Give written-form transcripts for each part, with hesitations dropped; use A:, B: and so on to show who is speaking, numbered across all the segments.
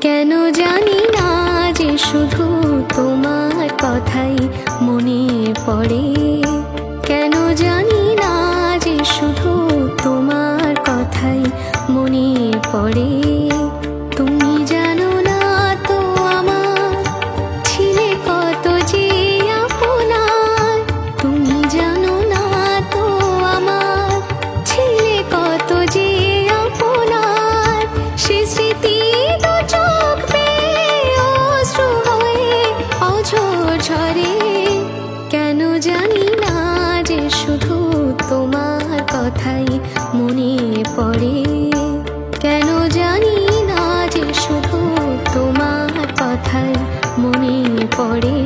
A: কেন জানি না যে শুধু তোমার কথাই মনে পড়ে। কেন জানি না যে শুধু তোমার কথাই মনে পড়ে। তুমি জানো না তো আমার ছিলে কত যে আপনার। তুমি জানো না তো আমার ছিলে কত যে আপনার। সে স্মৃতি দু চোখ বেয়ে অশ্রু হয়ে অঝোর ঝরে। কেন জানি না যে শুধু তোমার কথাই মনে পড়ে। কেন জানি না যে শুধু তোমার কথাই মনে পড়ে।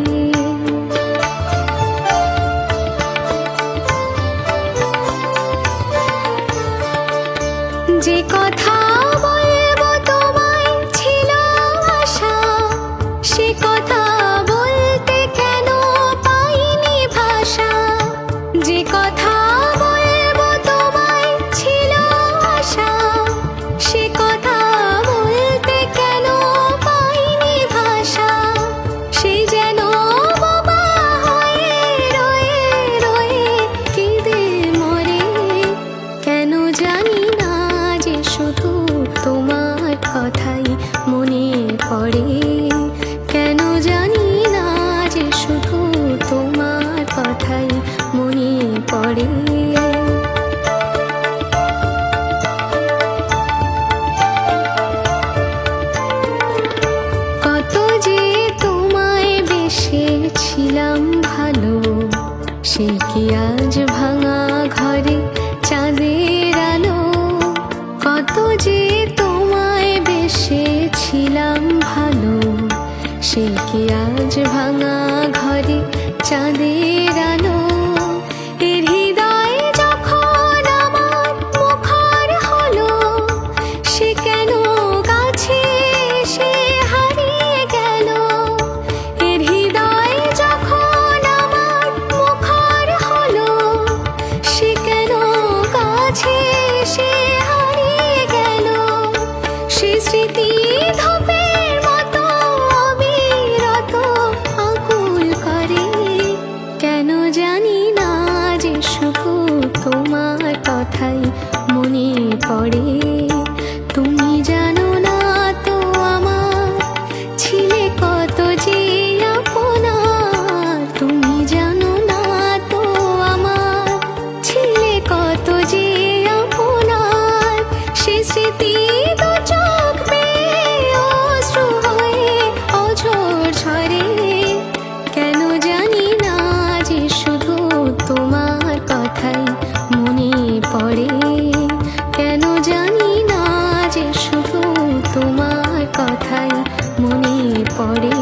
A: যে কথা বলবো তোমায় ছিল আশা, সে কথা বলতে কেন পাইনি ভাষা। যে কথা বলবো তোমায় ছিল আশা, সে কথা বলতে কেন পাইনি ভাষা। সে যেন বোবা হয়ে রয়ে রয়ে কেঁদে মরে। কেন জানি না যে শুধু তোমার কথাই মনে পড়ে। কেন জানি না যে শুধু তোমার কথাই মনে পড়ে। কত যে তোমায় বেসেছিলাম ভালো, সে কি আজ ভাঙা ঘরে চাঁদের আলো। কত যে তোমায় বেসেছিলাম ভালো, সে কি আজ ভাঙা ঘরে চাঁদের আলো। এর হৃদয় যখন আমার মুখর হলো, সে কেন কাছে সে হারিয়ে গেল। এর হৃদয় যখন আমার মুখর হলো, সে কেন কাছে সে হারিয়ে গেল। সে স্মৃতি ধূপের মতো অবিরত আকুল করে। কেন জানি না যে শুধু তোমার কথাই মনে পড়ে। তুমি জানো না তো আমার ছিলে কত যে আপনার। তুমি জানো না তো আমার ছিলে কত যে আপনার। সে স্মৃতি দু চোখ বেয়ে অশ্রু হয়ে অঝোর ঝরে। কেন জানি না যে শুধু তোমার কথাই মনে পড়ে। কেন জানি না যে শুধু তোমার কথাই মনে পড়ে।